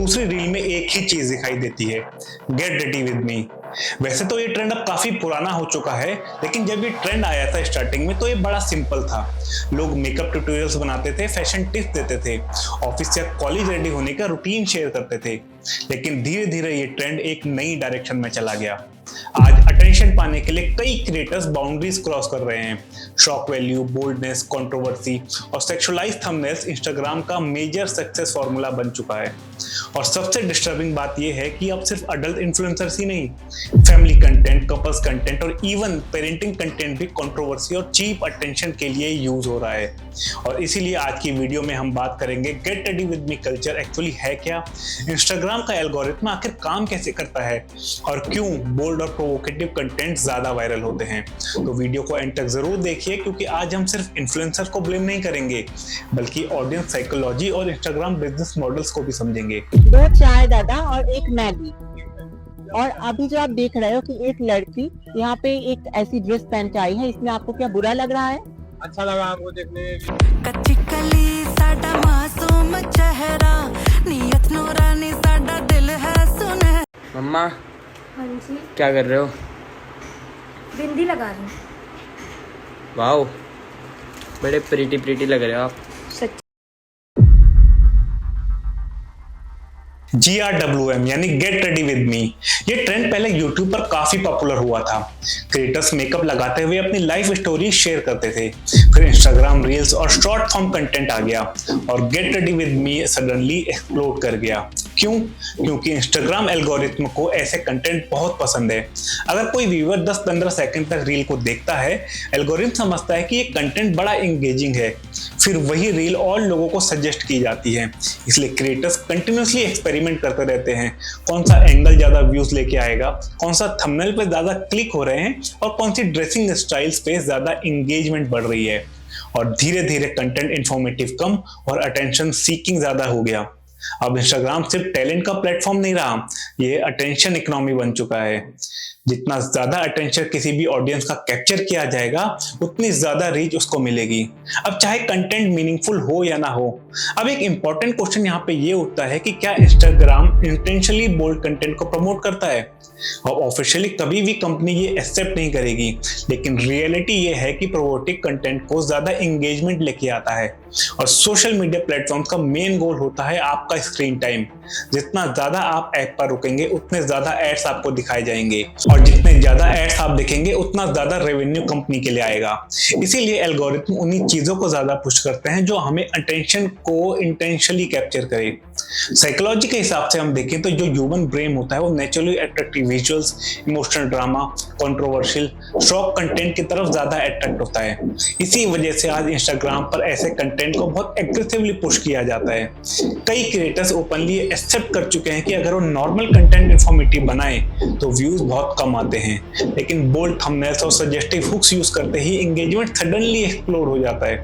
दूसरी रील में एक ही चीज दिखाई देती है, गेट रेडी विद मी। वैसे तो ये ट्रेंड अब काफी पुराना हो चुका है, लेकिन जब ये ट्रेंड आया था स्टार्टिंग में तो ये बड़ा सिंपल था। लोग मेकअप ट्यूटोरियल्स बनाते थे, फैशन टिप्स देते थे, ऑफिस या कॉलेज रेडी होने का रूटीन शेयर करते थे। लेकिन धीरे धीरे ये ट्रेंड एक नई डायरेक्शन में चला गया। आज अटेंशन पाने के लिए कई क्रिएटर्स बाउंड्रीज क्रॉस कर रहे हैं। शॉक वैल्यू, बोल्डनेस, कंट्रोवर्सी और सेक्सुअलाइज्ड थंबनेल्स इंस्टाग्राम का मेजर सक्सेस फॉर्मूला बन चुका है। और सबसे डिस्टर्बिंग बात यह है कि अब सिर्फ अडल्ट इन्फ्लुएंसर्स ही नहीं, फैमिली कंटेंट, कपल्स कंटेंट और इवन पेरेंटिंग कंटेंट भी कंट्रोवर्सी और चीप अटेंशन के लिए यूज हो रहा है। और इसीलिए आज की वीडियो में हम बात करेंगे get ready with me culture actually है क्या, इंस्टाग्राम का एल्गोरिथम आखिर काम कैसे करता है और क्यों बोल्ड और प्रोवोकेटिव कंटेंट ज्यादा वायरल होते हैं। तो वीडियो को एंड तक जरूर देखिए, क्योंकि आज हम सिर्फ इन्फ्लुएंसर को ब्लेम नहीं करेंगे, बल्कि ऑडियंस साइकोलॉजी और इंस्टाग्राम बिजनेस मॉडल्स को भी समझेंगे। 2 चाय दादा और एक मैगी। और अभी जो आप देख रहे हो कि एक लड़की यहाँ पे एक ऐसी ड्रेस पहन के आई है, इसमें आपको क्या बुरा लग रहा है? अच्छा लगा आपको देखने। कच्ची कली साडा मासूम चेहरा, नियत नूरानी साडा दिल है सुने। मम्मा हाँ जी, क्या कर रहे हो? बिंदी लगा रही हूँ। वाओ, बड़े प्रीटी लग रहे हो आप। GRWM यानी गेट रेडी विद मी, ये ट्रेंड पहले YouTube पर काफी पॉपुलर हुआ था। क्रिएटर्स मेकअप लगाते हुए अपनी लाइफ स्टोरी शेयर करते थे। फिर इंस्टाग्राम रील्स और शॉर्ट फॉर्म कंटेंट आ गया और get ready with me suddenly explode कर गया। क्यों? क्योंकि इंस्टाग्राम एल्गोरिथम को ऐसे कंटेंट बहुत पसंद है। अगर कोई व्यूअर 10-15 सेकंड तक रील को देखता है, एल्गोरिथम समझता है कि ये कंटेंट बड़ा एंगेजिंग है, फिर वही रील और लोगों को सजेस्ट की जाती है। इसलिए क्रिएटर्स कंटिन्यूअसली एक्सपेरिमेंट करते रहते हैं, कौन सा एंगल ज्यादा व्यूज लेके आएगा, कौन सा थंबनेल पे ज्यादा क्लिक हो रहे हैं और कौन सी ड्रेसिंग स्टाइल्स पे ज्यादा एंगेजमेंट बढ़ रही है। और धीरे धीरे कंटेंट इंफॉर्मेटिव कम और अटेंशन सीकिंग ज्यादा हो गया। अब इंस्टाग्राम सिर्फ टैलेंट का प्लेटफॉर्म नहीं रहा, ये अटेंशन इकोनॉमी बन चुका है। जितना ज्यादा अटेंशन किसी भी ऑडियंस का कैप्चर किया जाएगा, उतनी ज्यादा रीच उसको मिलेगी, अब चाहे कंटेंट मीनिंगफुल हो या ना हो। अब एक इंपॉर्टेंट क्वेश्चन यहाँ पे ये उठता है कि क्या इंस्टाग्राम इंटेंशनली बोल्ड कंटेंट को प्रमोट करता है? और ऑफिशियली कभी भी कंपनी ये एक्सेप्ट नहीं करेगी, लेकिन रियलिटी ये है कि प्रोवोकेटिव कंटेंट को ज्यादा एंगेजमेंट लेके आता है। और सोशल मीडिया प्लेटफॉर्म का मेन गोल होता है आपका स्क्रीन टाइम। जितना ज्यादा आप ऐप पर रुकेंगे, उतने ज्यादा एड्स आपको दिखाए जाएंगे, और जितने ज्यादा एड्स आप देखेंगे, उतना ज्यादा रेवेन्यू कंपनी के लिए आएगा। इसीलिए एल्गोरिथम उन्हीं चीजों को ज्यादा पुश करते हैं जो हमें अटेंशन को इंटेंशनली कैप्चर करे। साइकोलॉजी के हिसाब से हम देखें तो जो ह्यूमन ब्रेन होता है वो naturally attractive visuals, emotional drama, controversial, shock content की तरफ ज्यादा अट्रैक्ट होता है। इसी वजह से आज इंस्टाग्राम पर ऐसे कंटेंट को बहुत एग्रेसिवली पुश किया जाता है। कई क्रिएटर्स ओपनली एक्सेप्ट कर चुके हैं कि अगर वो नॉर्मल कंटेंट इंफॉर्मेटिव बनाए तो व्यूज बहुत कम आते हैं, लेकिन बोल्ड थंबनेल्स और सजेस्टिव हुक्स यूज करते ही एंगेजमेंट सडनली एक्सप्लोड हो जाता है।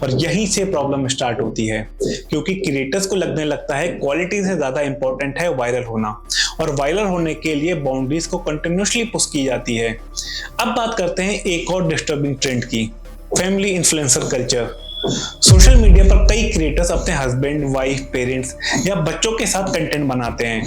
और यहीं से प्रॉब्लम स्टार्ट होती है, क्योंकि क्रिएटर्स को लगने लगता है क्वालिटी से ज्यादा इंपॉर्टेंट है वायरल होना, और वायरल होने के लिए बाउंड्रीज को कंटिन्यूअसली पुश की जाती है। अब बात करते हैं एक और डिस्टर्बिंग ट्रेंड की, family influencer culture. Social media पर कई क्रिएटर्स अपने हस्बैंड, वाइफ, पेरेंट्स या बच्चों के साथ कंटेंट बनाते हैं।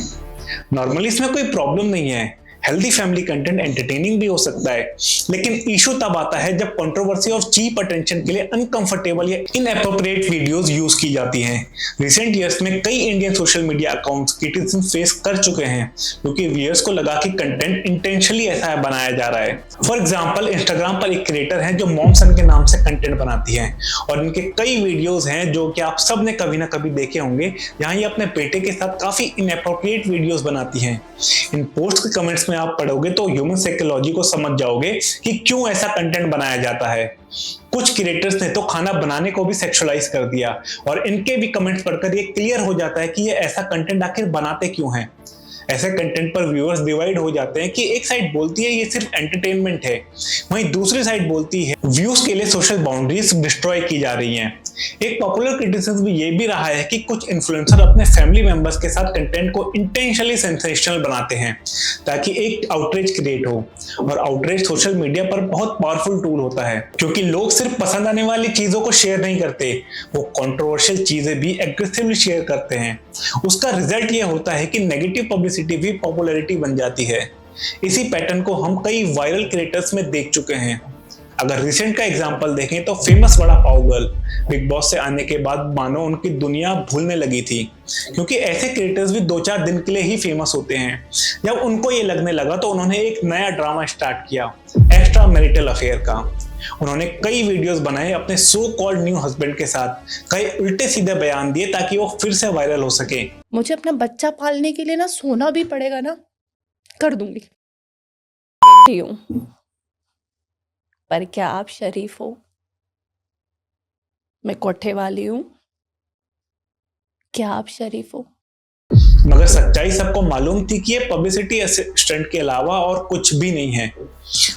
नॉर्मली इसमें कोई प्रॉब्लम नहीं है, हेल्दी फैमिली कंटेंट एंटरटेनिंग भी हो सकता है, लेकिन इशू तब आता है जब कंट्रोवर्सी और चीप अटेंशन के लिए अनकंफर्टेबल या इनएप्रोप्रिएट वीडियोस यूज की जाती हैं। रिसेंट ईयर्स में कई Indian social media accounts criticism face कर चुके हैं, क्योंकि व्यूअर्स को लगा कि कंटेंट इंटेंशनली ऐसा बनाया जा रहा है। फॉर एग्जाम्पल, इंस्टाग्राम पर एक क्रिएटर है जो मॉम सन के नाम से कंटेंट बनाती है, और इनके कई वीडियोज हैं जो कि आप सब ने कभी ना कभी देखे होंगे, जहां ये अपने बेटे के साथ काफी इनएप्रोप्रिएट वीडियोस बनाती हैं। इन पोस्ट के कमेंट्स में आप पढ़ोगे तो ह्यूमन साइकोलॉजी को समझ जाओगे कि क्यों ऐसा कंटेंट बनाया जाता है। कुछ क्रिएटर्स ने तो खाना बनाने को भी सेक्सुअलाइज कर दिया, और इनके भी कमेंट्स पढ़कर ये क्लियर हो जाता है कि ये ऐसा कंटेंट आखिर बनाते क्यों हैं। ऐसे कंटेंट पर व्यूअर्स डिवाइड हो जाते हैं कि एक साइड बोलती है ये सिर्फ एंटरटेनमेंट है, वहीं दूसरी साइड बोलती है व्यूज के लिए सोशल बाउंड्रीज डिस्ट्रॉय की जा रही हैं। एक पॉपुलर क्रिटिसिज्म ये भी रहा है कि कुछ इन्फ्लुएंसर अपने फैमिली मेंबर्स के साथ कंटेंट को इंटेंशनली सेंसेशनल बनाते हैं ताकि एक आउटरीच क्रिएट हो। और आउटरीच सोशल मीडिया पर बहुत पावरफुल टूल होता है, क्योंकि लोग सिर्फ पसंद आने वाली चीजों को शेयर नहीं करते, वो कंट्रोवर्शियल चीजें भी एग्रेसिवली शेयर करते हैं। उसका रिजल्ट ये होता है कि नेगेटिव पब्लिसिटी भी पॉपुलैरिटी बन जाती है। इसी पैटर्न को हम कई वायरल क्रिएटर्स में देख चुके हैं। अगर रिसेंट का एग्जांपल देखें तो famous vada pav girl big boss से आने के बाद मानो उनकी दुनिया भूलने लगी थी, क्योंकि ऐसे क्रिएटर्स भी 2-4 दिन के लिए ही फेमस होते हैं। जब उनको ये लगने लगा तो उन्होंने एक नया ड्रामा स्टार्ट किया, एक्स्ट्रा मैरिटल अफेयर का। उन्होंने कई वीडियोस बनाए अपने सो कॉल्ड न्यू हस्बैंड के साथ, कई उल्टे सीधे बयान दिए ताकि वो फिर से वायरल हो सके। मुझे अपना बच्चा पालने के लिए ना सोना भी पड़ेगा ना, कर दूंगी। पर क्या आप शरीफ हो? मैं कोठे वाली हूँ, क्या आप शरीफ हो? मगर सच्चाई सबको मालूम थी कि ये पब्लिसिटी स्टंट के अलावा और कुछ भी नहीं है।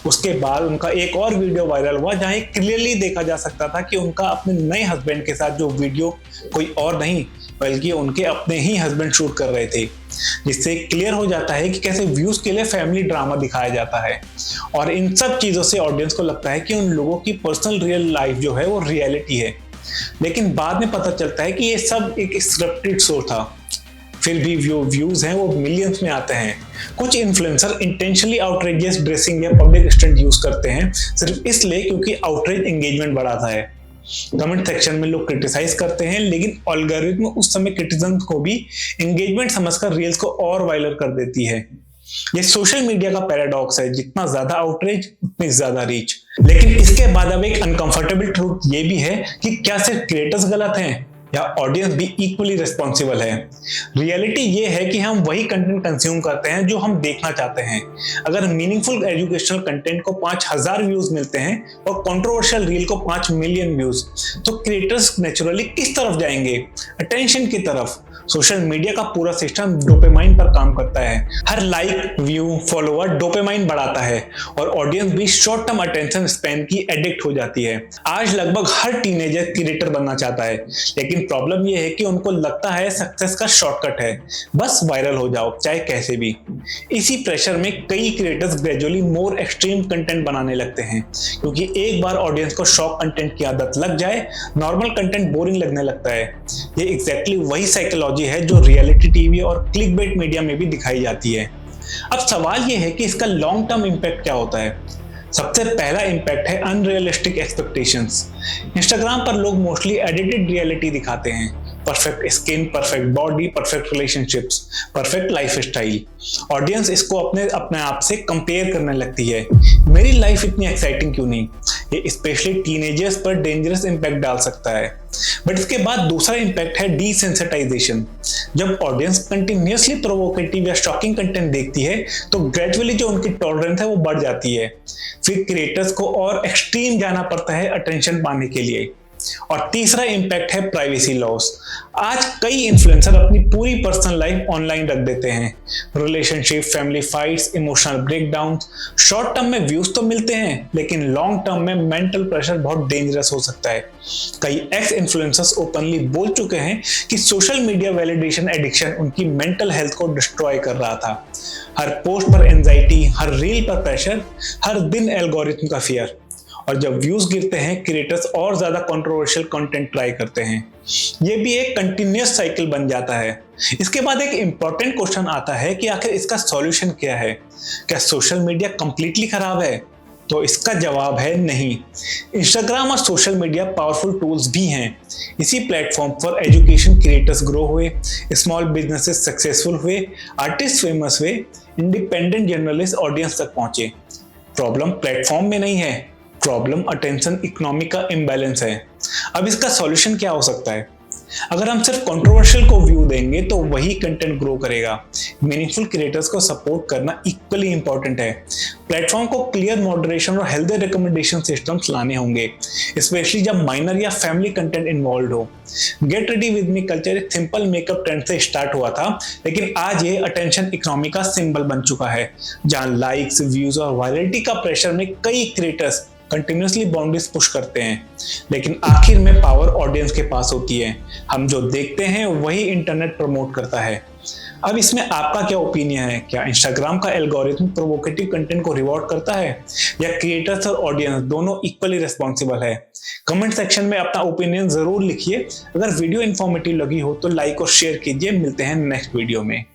उसके बाद उनका एक और वीडियो वायरल हुआ जहां क्लियरली देखा जा सकता था कि उनका अपने नए हस्बैंड के साथ जो वीडियो कोई और नहीं बल्कि उनके अपने ही हस्बैंड शूट कर रहे थे, जिससे क्लियर हो जाता है कि कैसे व्यूज के लिए फैमिली ड्रामा दिखाया जाता है। और इन सब चीजों से ऑडियंस को लगता है कि उन लोगों की पर्सनल रियल लाइफ जो है वो रियलिटी है, लेकिन बाद में पता चलता है कि ये सब एक स्क्रिप्टेड शो था। फिर भी व्यूज हैं वो मिलियंस में आते हैं। कुछ इन्फ्लुएंसर इंटेंशनली आउटरेजियस ड्रेसिंग या पब्लिक स्टंट यूज करते हैं सिर्फ इसलिए क्योंकि आउटरेज एंगेजमेंट बढ़ाता है। कमेंट सेक्शन में लोग क्रिटिसाइज करते हैं, लेकिन एल्गोरिथम उस समय क्रिटिसिज्म को भी एंगेजमेंट समझकर रील्स को और वायरल कर देती है। ये सोशल मीडिया का पैराडॉक्स है, जितना ज्यादा आउटरीच उतनी ज्यादा रीच। लेकिन इसके बाद अब एक अनकंफर्टेबल ट्रूथ ये भी है कि क्या सिर्फ क्रिएटर्स गलत हैं या ऑडियंस भी इक्वली रिस्पॉन्सिबल है। रियलिटी ये है कि हम वही कंटेंट कंज्यूम करते हैं जो हम देखना चाहते हैं। अगर मीनिंगफुल एजुकेशनल कंटेंट को 5000 व्यूज मिलते हैं और कंट्रोवर्शियल रील को 5 मिलियन व्यूज, तो क्रिएटर्स नेचुरली किस तरफ जाएंगे? अटेंशन की तरफ। सोशल मीडिया का पूरा सिस्टम डोपामाइन पर काम करता है। हर लाइक, व्यू, फॉलोअर डोपामाइन बढ़ाता है और ऑडियंस भी शॉर्ट टर्म अटेंशन स्पैन की एडिक्ट हो जाती है। आज लगभग हर टीनेजर क्रिएटर बनना चाहता है, लेकिन प्रॉब्लम यह है कि उनको लगता है सक्सेस का शॉर्टकट है, बस वायरल हो जाओ चाहे कैसे भी। इसी प्रेशर में कई क्रिएटर्स ग्रेजुअली मोर एक्सट्रीम कंटेंट बनाने लगते हैं, क्योंकि एक बार ऑडियंस को शॉक कंटेंट की आदत लग जाए, नॉर्मल कंटेंट बोरिंग लगने लगता है। ये एग्जैक्टली वही साइकोलॉजी है जो रियलिटी टीवी और क्लिकबेट मीडिया में भी दिखाई जाती है। अब सवाल यह है कि इसका लॉन्ग टर्म इंपैक्ट क्या होता है। सबसे पहला इंपैक्ट है अनरियलिस्टिक एक्सपेक्टेशंस। इंस्टाग्राम पर लोग मोस्टली एडिटेड रियलिटी दिखाते हैं, perfect skin, perfect body, perfect relationships, perfect life style. Audience इसको अपने आप से कंपेयर करने लगती है, मेरी लाइफ इतनी एक्साइटिंग क्यों नहीं। ये स्पेशली टीनेजर्स पर डेंजरस इंपैक्ट डाल सकता है। बट इसके बाद दूसरा इंपैक्ट है डीसेंसिटाइजेशन। जब ऑडियंस कंटिन्यूअसली प्रोवोकेटिव या शॉकिंग कंटेंट देखती है तो ग्रेजुअली जो उनकी टॉलरेंस है वो बढ़ जाती है। फिर क्रिएटर्स को और एक्सट्रीम जाना पड़ता है अटेंशन पाने के लिए। और तीसरा इंपैक्ट है प्राइवेसी लॉस। आज कई इन्फ्लुएंसर अपनी पूरी पर्सनल लाइफ ऑनलाइन रख देते हैं। Relationship, family fights, emotional breakdown. Short term में व्यूज तो मिलते हैं, लेकिन लॉन्ग टर्म में मेंटल प्रेशर बहुत डेंजरस हो सकता है। कई एक्स इन्फ्लुएंसर्स ओपनली बोल चुके हैं कि सोशल मीडिया वैलिडेशन एडिक्शन उनकी मेंटल हेल्थ को डिस्ट्रॉय कर रहा था। हर पोस्ट पर एंजाइटी, हर रील पर प्रेशर, हर दिन एल्गोरिथम का फियर। और जब व्यूज गिरते हैं, क्रिएटर्स और ज्यादा कंट्रोवर्शियल कंटेंट ट्राई करते हैं। ये भी एक कंटिन्यूअस साइकिल बन जाता है। इसके बाद एक इंपॉर्टेंट क्वेश्चन आता है कि आखिर इसका सॉल्यूशन क्या है? क्या सोशल मीडिया कंप्लीटली खराब है? तो इसका जवाब है नहीं। इंस्टाग्राम और सोशल मीडिया पावरफुल टूल्स भी हैं। इसी प्लेटफॉर्म पर एजुकेशन क्रिएटर्स ग्रो हुए, स्मॉल बिजनेसेस सक्सेसफुल हुए, आर्टिस्ट फेमस हुए, इंडिपेंडेंट जर्नलिस्ट ऑडियंस तक पहुंचे। प्रॉब्लम प्लेटफॉर्म में नहीं है, प्रॉब्लम अटेंशन इकोनॉमी का इम्बैलेंस है। अब इसका सॉल्यूशन क्या हो सकता है? अगर हम सिर्फ कंट्रोवर्शियल को व्यू देंगे तो वही कंटेंट ग्रो करेगा। मीनिंगफुल क्रिएटर्स को सपोर्ट करना इक्वली इंपॉर्टेंट है। प्लेटफॉर्म को क्लियर मॉडरेशन और हेल्दी रिकमेंडेशन सिस्टम्स लाने होंगे, स्पेशली जब माइनर या फैमिली कंटेंट इन्वॉल्व हो। Get ready with me culture एक सिंपल मेकअप ट्रेंड से स्टार्ट हुआ था, लेकिन आज ये अटेंशन इकोनॉमी का सिंबल बन चुका है, जहां लाइक्स, व्यूज और वायरलिटी का प्रेशर में कई क्रिएटर्स कंटिन्यूसली बाउंड्रीज पुश करते हैं। लेकिन आखिर में पावर ऑडियंस के पास होती है। हम जो देखते हैं वही इंटरनेट प्रमोट करता है। अब इसमें आपका क्या ओपिनियन है? क्या इंस्टाग्राम का एल्गोरिथम प्रोवोकेटिव कंटेंट को रिवॉर्ड करता है, या क्रिएटर्स और ऑडियंस दोनों इक्वली रिस्पॉन्सिबल है? कमेंट सेक्शन में अपना ओपिनियन जरूर लिखिए। अगर वीडियो इन्फॉर्मेटिव लगी हो तो लाइक और शेयर कीजिए। मिलते हैं नेक्स्ट वीडियो में।